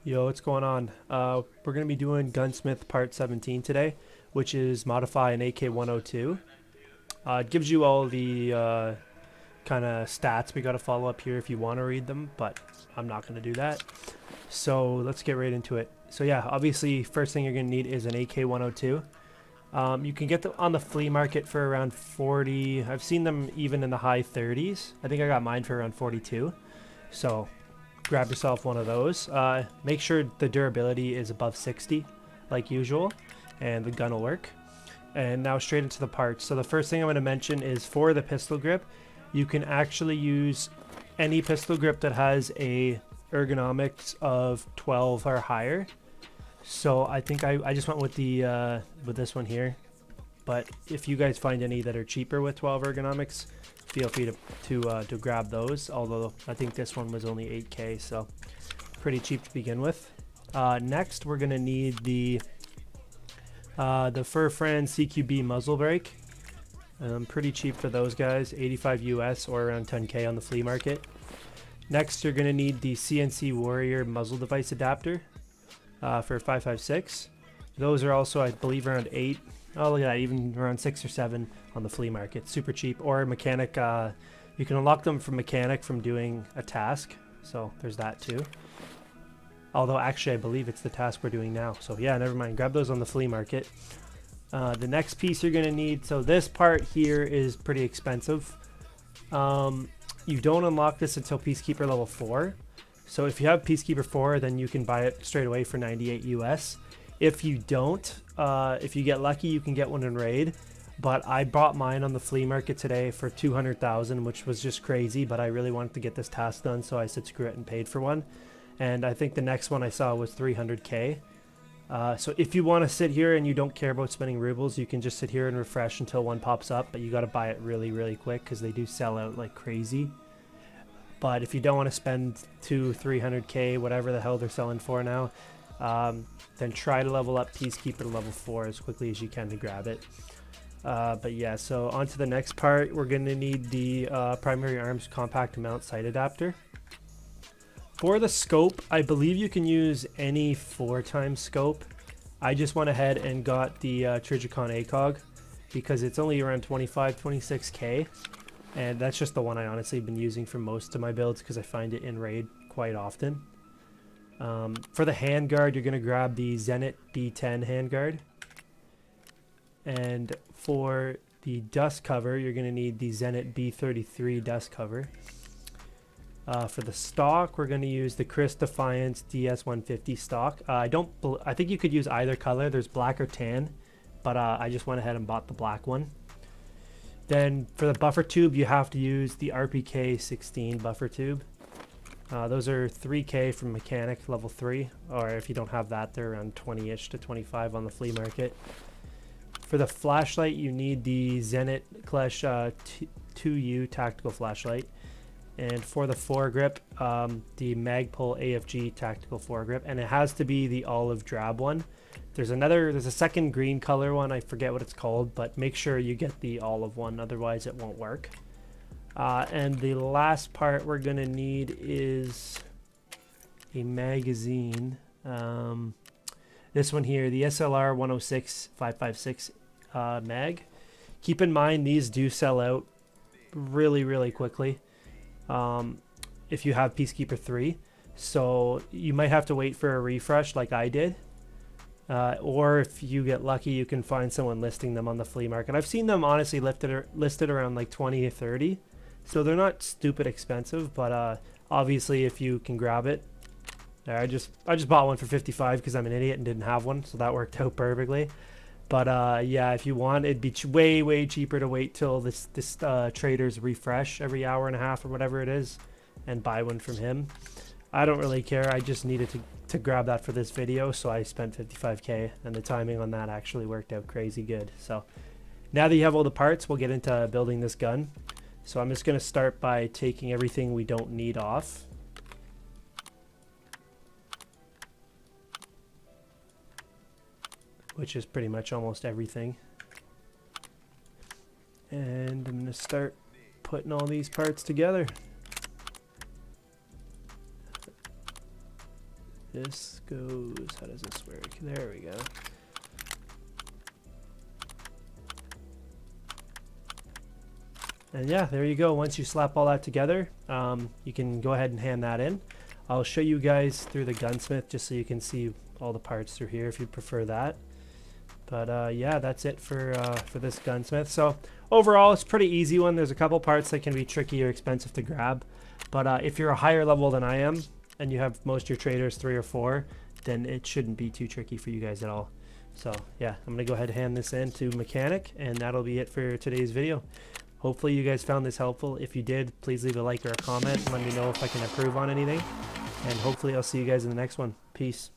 Yo, what's going on? We're going to be doing Gunsmith Part 17 today, which is modify an AK-102. It gives you all the kind of stats we got to follow up here if you want to read them, but I'm not going to do that. So let's get right into it. So yeah, obviously first thing you're going to need is an AK-102. You can get them on the flea market for around 40. I've seen them even in the high 30s. I think I got mine for around 42. So grab yourself one of those. Make sure the durability is above 60 like usual, and the gun will work. And now straight into the parts. So the first thing I'm going to mention is for the pistol grip, you can actually use any pistol grip that has a ergonomics of 12 or higher. So I think I just went with the with this one here, but if you guys find any that are cheaper with 12 ergonomics, feel free to grab those, although I think this one was only 8k, so pretty cheap to begin with. Next we're gonna need the Furfran CQB muzzle brake. Pretty cheap for those guys, 85 US or around 10k on the flea market. Next you're gonna need the CNC Warrior muzzle device adapter for 5.56. Those are also, I believe, around 8. Oh, look at that, even around 6 or 7 on the flea market. Super cheap. Or mechanic, you can unlock them from mechanic from doing a task. So there's that too. Although actually I believe it's the task we're doing now. So yeah, never mind. Grab those on the flea market. The next piece you're going to need, so this part here is pretty expensive. You don't unlock this until Peacekeeper level 4. So if you have Peacekeeper 4, then you can buy it straight away for 98 US. If you don't, if you get lucky, you can get one in raid. But I bought mine on the flea market today for 200,000, which was just crazy. But I really wanted to get this task done, so I said screw it and paid for one. And I think the next one I saw was 300k. So if you want to sit here and you don't care about spending rubles, you can just sit here and refresh until one pops up. But you got to buy it really, really quick because they do sell out like crazy. But if you don't want to spend 300k, whatever the hell they're selling for now, then try to level up Peacekeeper to level 4 as quickly as you can to grab it. But yeah, so on to the next part. We're going to need the primary arms compact mount sight adapter. For the scope, I believe you can use any 4x scope. I just went ahead and got the Trigicon ACOG because it's only around 26k. And that's just the one I honestly have been using for most of my builds because I find it in raid quite often. For the handguard, you're going to grab the Zenit B10 handguard. And for the dust cover, you're going to need the Zenit B33 dust cover. For the stock, we're going to use the Chris Defiance DS150 stock. I think you could use either color. There's black or tan, but I just went ahead and bought the black one. Then for the buffer tube, you have to use the RPK 16 buffer tube. Those are 3k from mechanic level 3, or if you don't have that, they're around 20ish to 25 on the flea market. For the flashlight, you need the Zenit Clash 2U tactical flashlight. And for the foregrip, the Magpul AFG tactical foregrip, and it has to be the olive drab one. There's a second green color one, I forget what it's called, but make sure you get the olive one, otherwise it won't work. And the last part we're gonna need is a magazine. This one here, the SLR 106 556 mag. Keep in mind these do sell out really, really quickly. If you have Peacekeeper 3, so you might have to wait for a refresh like I did, or if you get lucky you can find someone listing them on the flea market. I've seen them honestly listed around like 20 or 30, so they're not stupid expensive, but obviously if you can grab it. I just bought one for 55 because I'm an idiot and didn't have one, so that worked out perfectly. But yeah, if you want, it'd be way cheaper to wait till this trader's refresh every hour and a half or whatever it is and buy one from him. I don't really care. I just needed to grab that for this video, so I spent 55k, and the timing on that actually worked out crazy good. So now that you have all the parts, we'll get into building this gun. So I'm just going to start by taking everything we don't need off. Which is pretty much almost everything. And I'm going to start putting all these parts together. this goes, how does this work? There we go. And yeah, there you go. Once you slap all that together, you can go ahead and hand that in. I'll show you guys through the Gunsmith just so you can see all the parts through here if you prefer that. But yeah, that's it for this Gunsmith. So overall, it's a pretty easy one. There's a couple parts that can be tricky or expensive to grab. But if you're a higher level than I am, and you have most of your traders 3 or 4, then it shouldn't be too tricky for you guys at all. So yeah, I'm going to go ahead and hand this in to Mechanic, and that'll be it for today's video. Hopefully you guys found this helpful. If you did, please leave a like or a comment and let me know if I can improve on anything. And hopefully I'll see you guys in the next one. Peace.